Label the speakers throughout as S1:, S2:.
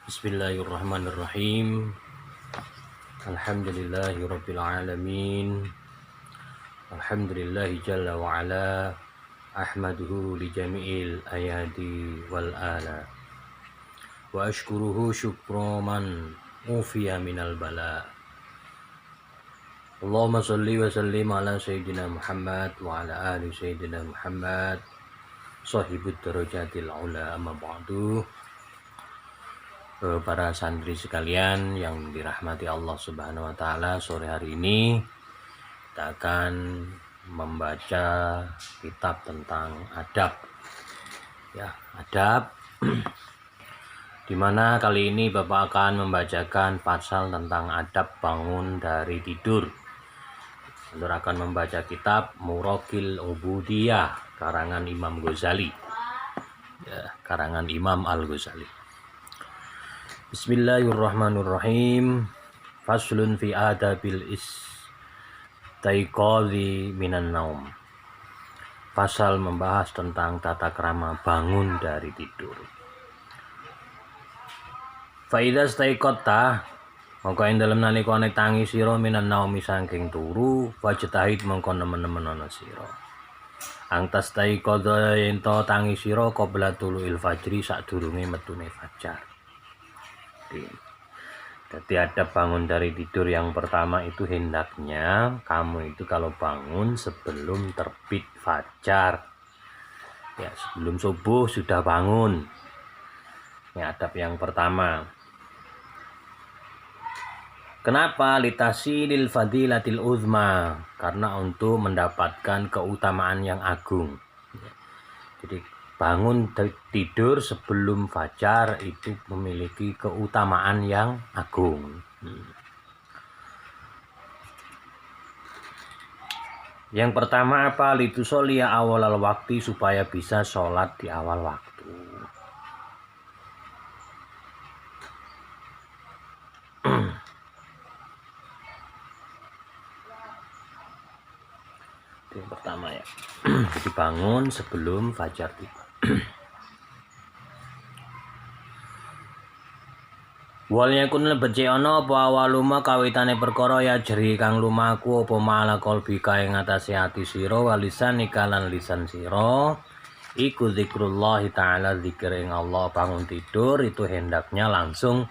S1: Bismillahirrahmanirrahim. Alhamdulillahirabbil alamin. Alhamdulillahi jalla wa ala. Ahmaduhu li jami'il ayadi wal ala. Wa ashkuruhu syukra man ufiya minal bala. Allahumma salli wa sallim ala sayyidina Muhammad wa ala ali sayyidina Muhammad sahibud darajatil ula, amma ba'du. Para santri sekalian yang dirahmati Allah Subhanahu wa taala, sore hari ini kita akan membaca kitab tentang adab. Ya, adab. Dimana kali ini Bapak akan membacakan pasal tentang adab bangun dari tidur. Saudara akan membaca kitab Muraqil Ubudiyah karangan Imam Ghazali. Ya, karangan Imam Al-Ghazali. Bismillahirrahmanirrahim. Faslun fi adabil istaiqadhi minan naum. Pasal membahas tentang tata krama bangun dari tidur. Fa idza istaiqatta, maka ing dalem nalika nek tangi sira minan naumi saking turu, fajtahid mengko nemen-nemen ana sira. Angtas taiqadha ento tangi sira qabla tuluil fajri sadurunge metune fajar. Jadi ada bangun dari tidur yang pertama itu hendaknya kamu itu kalau bangun sebelum terbit fajar, ya sebelum subuh sudah bangun. Ini adab yang pertama. Kenapa? Litasilil fadilatil uzma, karena untuk mendapatkan keutamaan yang agung. Jadi bangun tidur sebelum fajar itu memiliki keutamaan yang agung. Yang pertama apa? Litusolia awalal waktu, supaya bisa sholat di awal waktu. Itu yang pertama ya. Jadi bangun sebelum fajar tiba. Wal yakun lebet ana apa awaluma kawitane perkara ya jeri kang lumaku apa mala qalbika ing atase ati sira walisan ikalan lisan sira iku zikrullah taala, zikir ing Allah. Bangun tidur itu hendaknya langsung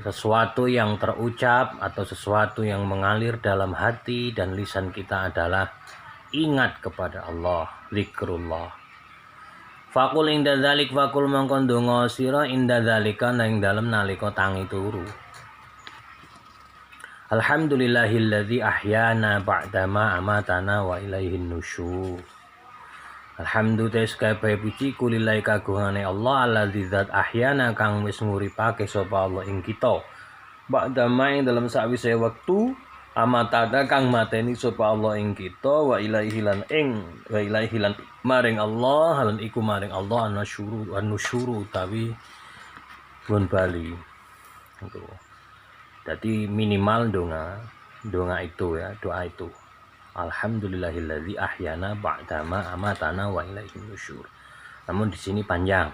S1: sesuatu yang terucap atau sesuatu yang mengalir dalam hati dan lisan kita adalah ingat kepada Allah, zikrullah. Fakul inda dzalik, fakul mangko ndonga sira inda dzalika nang dalem nalika tangi turu. Alhamdulillahilladzi ahyana ba'dama amatana wa ilaihin nusyur. Alhamdulillah kabeh puji kulillahi kagungane Allah alladzi zat ahyana kang wis nguripake sapa Allah ing kita. Ba'dama ing dalem sakwise wektu amatana kang mateni sapa Allah ing kita wa ilaihi lan maring Allah halan iku maring Allah anusyuru utawi ngun bali. Jadi minimal donga itu ya, doa itu. Alhamdulillahilladzi ahyana ba'dama amatana wa ilaihi nusyur. Namun di sini panjang.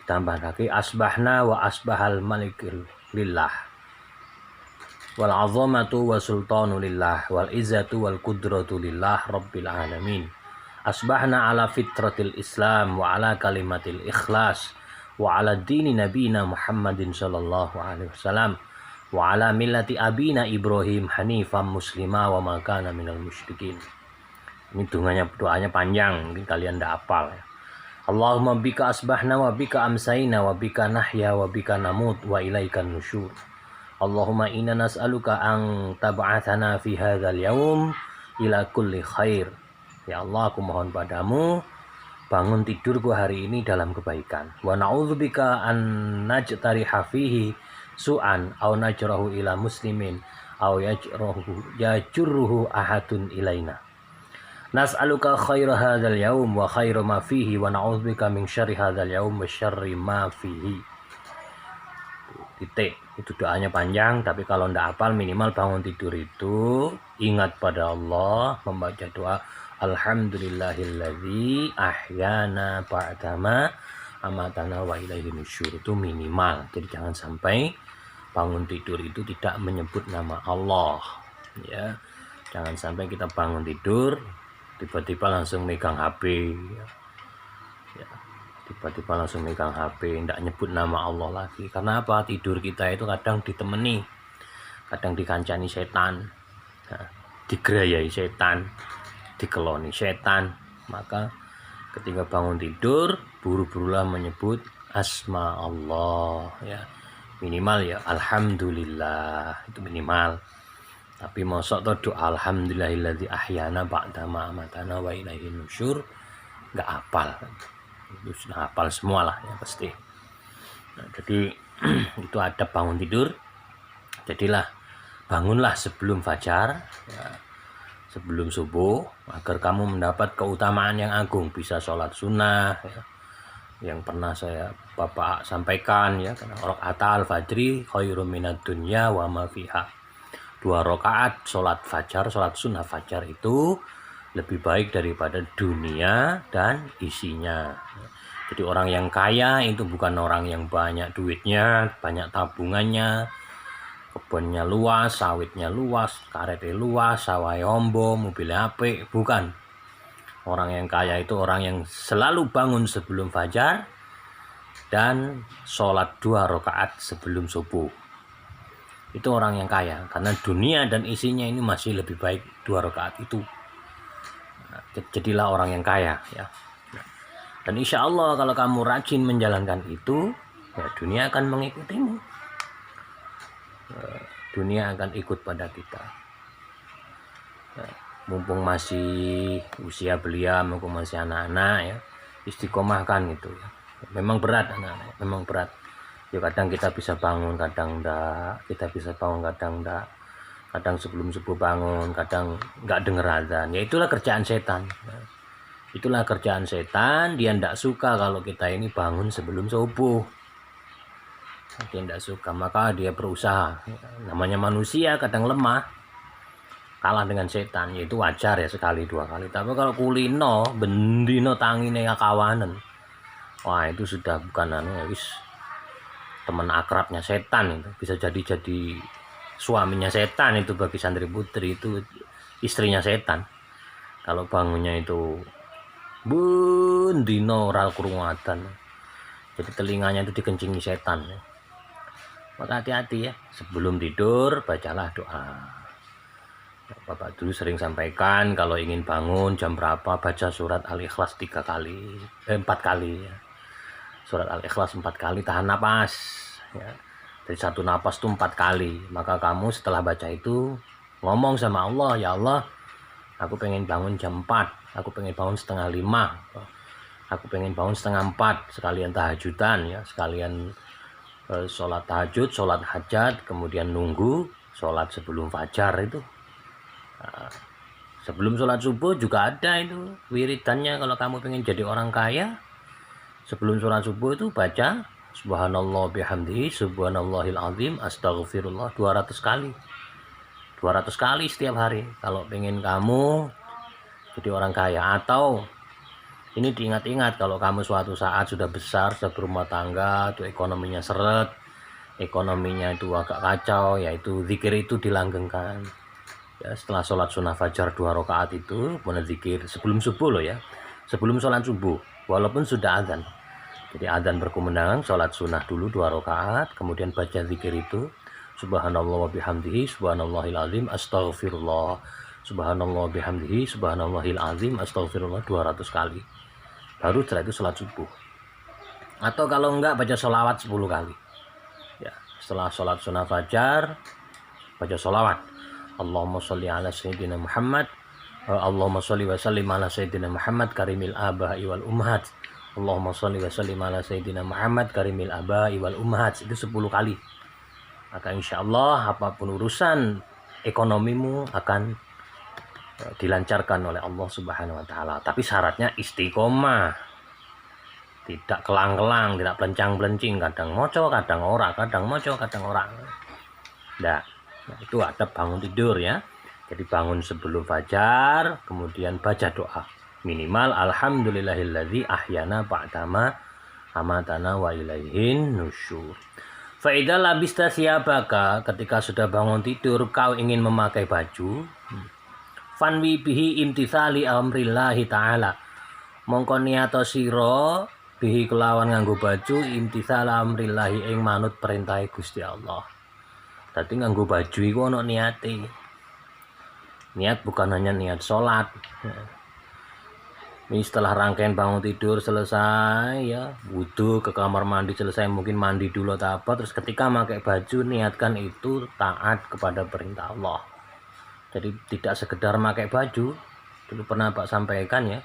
S1: Ditambah lagi asbahna wa asbahal malikil lillah. Wal azamatu wa sultanu lillah wal izzatu wal qudratu lillah rabbil alamin. Asbahna ala fitratil Islam wa ala kalimatil ikhlas wa ala dini nabina Muhammadin sallallahu alaihi wasallam wa ala millati abina Ibrahim hanifan muslima wa ma kana minal musyrikin. Ini doanya panjang, mungkin kalian tidak hafal ya. Allahumma bika asbahna wa bika amsayna wa bika nahya wa bika namut wa ilaikan nusyur. Allahumma inna nas'aluka an tab'athana fi hadzal yaum ila kulli khair. Ya Allah, aku mohon padamu bangun tidurku hari ini dalam kebaikan. Wa na'udzubika an najtariha fihi su'an aw najrahu ila muslimin aw yajruhu ahadun ilaina. Nas'aluka khaira hadzal yaum wa khaira ma fihi wa na'udzubika min syarri hadzal yaum wa syarri ma fihi. Titik. Itu doanya panjang, tapi kalau ndak hafal minimal bangun tidur itu ingat pada Allah, membaca doa Alhamdulillahilladzi ahyana ba'dama amatana wa ilaihi nusyur, itu minimal. Jadi jangan sampai bangun tidur itu tidak menyebut nama Allah, ya. Jangan sampai kita bangun tidur tiba-tiba langsung megang HP, ya. Tiba-tiba langsung megang HP, tidak nyebut nama Allah lagi. Karena apa? Tidur kita itu kadang ditemani, kadang dikancani setan, nah, digerayai setan, dikeloni setan. Maka ketika bangun tidur, buru-burulah menyebut asma Allah, ya. Minimal ya alhamdulillah, itu minimal. Tapi mosok tuh doa alhamdulillahilladzi ahyana ba'dama amatana wa ilaihi nusyur nggak hafal. Itu sudah hafal semua lah ya pasti. Nah, jadi itu ada bangun tidur. Jadilah bangunlah sebelum fajar, ya, sebelum subuh, agar kamu mendapat keutamaan yang agung. Bisa sholat sunnah, ya, yang pernah saya Bapak sampaikan, ya, karena rakaat al-fajri khairum minad dunya wa ma fiha. 2 rakaat sholat fajar, sholat sunnah fajar itu lebih baik daripada dunia dan isinya. Jadi orang yang kaya itu bukan orang yang banyak duitnya, banyak tabungannya, kebunnya luas, sawitnya luas, karetnya luas, sawahnya ombo, mobilnya apik, bukan. Orang yang kaya itu orang yang selalu bangun sebelum fajar dan sholat 2 rakaat sebelum subuh. Itu orang yang kaya, karena dunia dan isinya ini masih lebih baik 2 rakaat itu. Nah, jadilah orang yang kaya, ya. Dan insya Allah kalau kamu rajin menjalankan itu, ya dunia akan mengikutimu. Dunia akan ikut pada kita. Mumpung masih usia belia, mumpung masih anak-anak, ya, istiqomahkan gitu, ya. Memang berat anak-anak, memang berat. Ya kadang kita bisa bangun, kadang enggak. Kita bisa bangun, kadang enggak. Kadang sebelum subuh bangun, kadang enggak denger azan. Ya itulah kerjaan setan. Itulah kerjaan setan. Dia enggak suka kalau kita ini bangun sebelum subuh. Dia enggak suka, maka dia berusaha. Namanya manusia kadang lemah, kalah dengan setan. Ya itu wajar ya, sekali 2 kali. Tapi kalau kulino, bendino tangine kawanen, wah itu sudah bukan teman akrabnya setan. Itu bisa jadi suaminya setan itu bagi santri putri, itu istrinya setan. Kalau bangunnya itu bendino ora krungu adzan, jadi telinganya itu dikencingi setan. Maka hati-hati ya, sebelum tidur bacalah doa. Bapak dulu sering sampaikan kalau ingin bangun jam berapa, baca surat Al-Ikhlas 4 kali, ya. Surat Al-Ikhlas 4 kali, tahan napas, ya. Dari 1 napas tuh 4 kali. Maka kamu setelah baca itu ngomong sama Allah, ya Allah, aku pengen bangun jam 4, aku pengen bangun setengah 5, aku pengen bangun setengah 4, sekalian tahajudan, ya, sekalian sholat tahajud, sholat hajat, kemudian nunggu sholat sebelum fajar itu. Nah, sebelum sholat subuh juga ada itu wiridannya. Kalau kamu pengen jadi orang kaya, sebelum sholat subuh itu baca subhanallah bihamdihi subhanallahil azim astaghfirullah 200 kali. 200 kali setiap hari kalau pengen kamu jadi orang kaya. Atau ini diingat-ingat, kalau kamu suatu saat sudah besar, sudah berumah tangga, tuh ekonominya seret, ekonominya itu agak kacau, yaitu zikir itu dilanggengkan. Ya, setelah sholat sunnah fajar 2 rakaat itu, kemudian zikir sebelum subuh loh, ya, sebelum sholat subuh, walaupun sudah azan. Jadi azan berkumandang, sholat sunnah dulu 2 rakaat, kemudian baca zikir itu subhanallah wa bihamdihi subhanallahil azim astaghfirullah, subhanallah bihamdihi subhanallahil azim astaghfirullah 200 kali. Baru setelah itu sholat subuh. Atau kalau enggak, baca sholawat 10 kali, ya. Setelah sholat sunnah fajar baca sholawat, Allahumma sholli ala sayyidina Muhammad, Allahumma sholli wa sallim ala sayyidina Muhammad karimil aba'i wal ummahat, Allahumma sholli wa sallim ala sayyidina Muhammad karimil aba'i wal ummahat. Itu 10 kali. Maka insya Allah apapun urusan ekonomimu akan dilancarkan oleh Allah Subhanahu wa taala. Tapi syaratnya istiqomah. Tidak kelang-kelang, tidak pelencang-pelencing, kadang moco, kadang ora, kadang moco, kadang ora. Nah, itu ada bangun tidur, ya. Jadi bangun sebelum fajar, kemudian baca doa. Minimal alhamdulillahilladzi ahyana ba'dama amatana wa ilaihin nusyur. Fa idza labista siyabaka, ketika sudah bangun tidur kau ingin memakai baju, fanwi bihi imtitsali amrillahi ta'ala, mongko niato sira bihi kelawan nganggo baju imtitsala amrillahi ing manut perintah Gusti Allah. Dadi nganggo baju iku ana niate. Niat bukan hanya niat sholat. Ini setelah rangkaian bangun tidur selesai ya, wudu, ke kamar mandi selesai, mungkin mandi dulu atau apa, terus ketika pakai baju niatkan itu taat kepada perintah Allah. Jadi tidak sekedar pakai baju. Dulu pernah Pak sampaikan ya,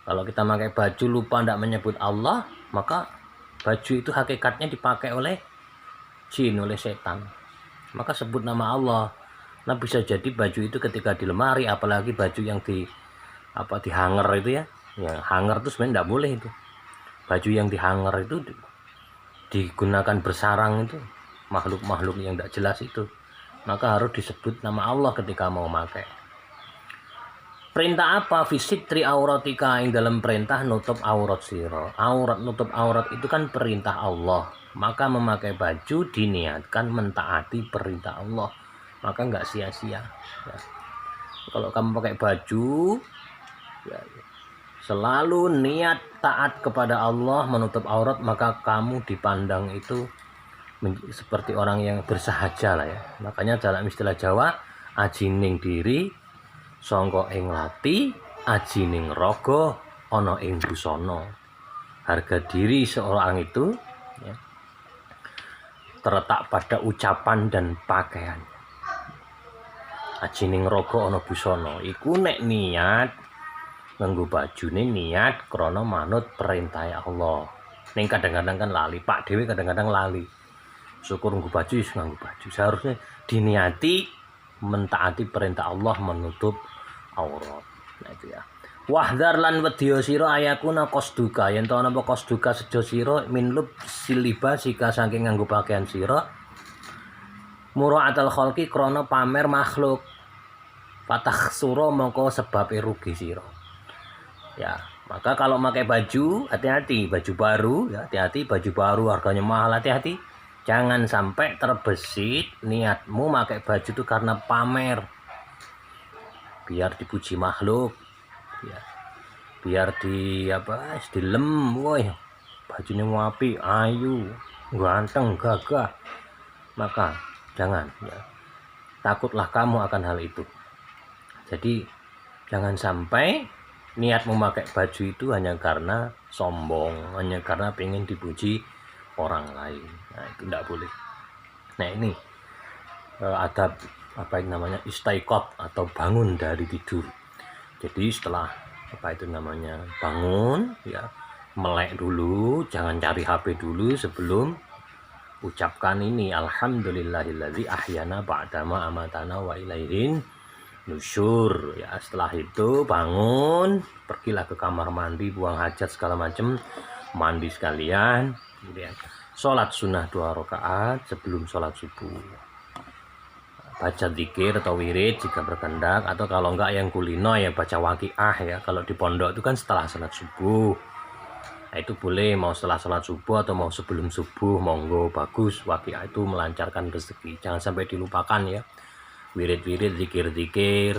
S1: kalau kita pakai baju lupa tidak menyebut Allah, maka baju itu hakikatnya dipakai oleh jin, oleh setan. Maka sebut nama Allah. Nah bisa jadi baju itu ketika di lemari, apalagi baju yang di hanger itu ya, hanger itu sebenarnya tidak boleh itu. Baju yang di hanger itu digunakan bersarang itu, makhluk-makhluk yang tidak jelas itu, maka harus disebut nama Allah ketika mau pakai. Perintah apa? Fisitri auratika, yang dalam perintah nutup aurat siro. Aurat, nutup aurat itu kan perintah Allah, maka memakai baju diniatkan mentaati perintah Allah, maka nggak sia-sia ya. Kalau kamu pakai baju ya, selalu niat taat kepada Allah, menutup aurat, maka kamu dipandang itu seperti orang yang bersahaja lah ya. Makanya dalam istilah Jawa, ajining diri sangka ing lati, ajining raga ana ing busana. Harga diri seorang itu ya, terletak pada ucapan dan pakaian. Ajining raga ana busana iku nek niat nganggo bajune niat krana manut perintah Allah. Ning kadang-kadang kan lali, Pak dhewe kadang-kadang lali. Syukur nganggo baju wis nganggo baju. Seharusnya diniati mentaati perintah Allah, menutup aurat. Nah itu ya. Wahdar lan wedya sira ayakuna qasduka, yen to ana apa qasduka sejo sira minlub siliba sika saking nganggo pakaian sira mura'atul khalqi krana pamer makhluk. Patah suro mongko sebab rugi siro ya. Maka kalau pakai baju, hati-hati, baju baru ya, hati-hati, baju baru harganya mahal, hati-hati, jangan sampai terbesit niatmu pakai baju itu karena pamer, biar dipuji makhluk ya, biar dilem, woi bajunya wapi, ayu, ganteng, gagah, maka jangan ya. Takutlah kamu akan hal itu. Jadi jangan sampai niat memakai baju itu hanya karena sombong, hanya karena pengen dipuji orang lain. Nah itu tidak boleh. Nah ini adab apa yang namanya istiqoz atau bangun dari tidur. Jadi setelah bangun ya, melek dulu, jangan cari HP dulu sebelum ucapkan ini alhamdulillahilladzi ahyana ba'dama amatana wa ilaihin nusyur ya. Setelah itu bangun, pergilah ke kamar mandi, buang hajat segala macam, mandi sekalian, kemudian sholat sunnah 2 rakaat sebelum sholat subuh, baca zikir atau wirid jika berkehendak, atau kalau enggak yang kulino ya baca waqiah ya. Kalau di pondok itu kan setelah sholat subuh, nah itu boleh, mau setelah sholat subuh atau mau sebelum subuh, monggo, bagus. Waqiah itu melancarkan rezeki, jangan sampai dilupakan ya. Wirid-wirid, zikir-zikir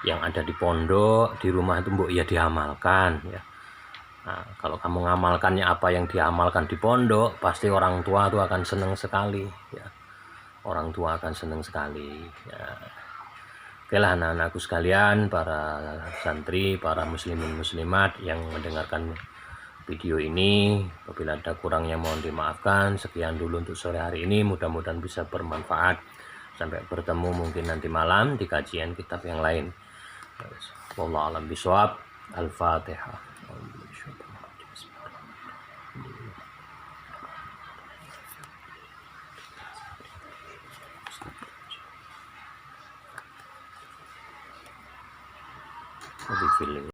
S1: yang ada di pondok, di rumah itu mbok ya diamalkan ya. Nah, kalau kamu ngamalkannya apa yang diamalkan di pondok, pasti orang tua itu akan senang sekali ya. Orang tua akan senang sekali ya. Oke lah anak-anakku sekalian, para santri, para muslimin muslimat yang mendengarkan video ini, apabila ada kurangnya mohon dimaafkan. Sekian dulu untuk sore hari ini, mudah-mudahan bisa bermanfaat. Sampai bertemu mungkin nanti malam di kajian kitab yang lain. Wallahu a'lam bishawab. Al-Fatihah. Lebih feeling.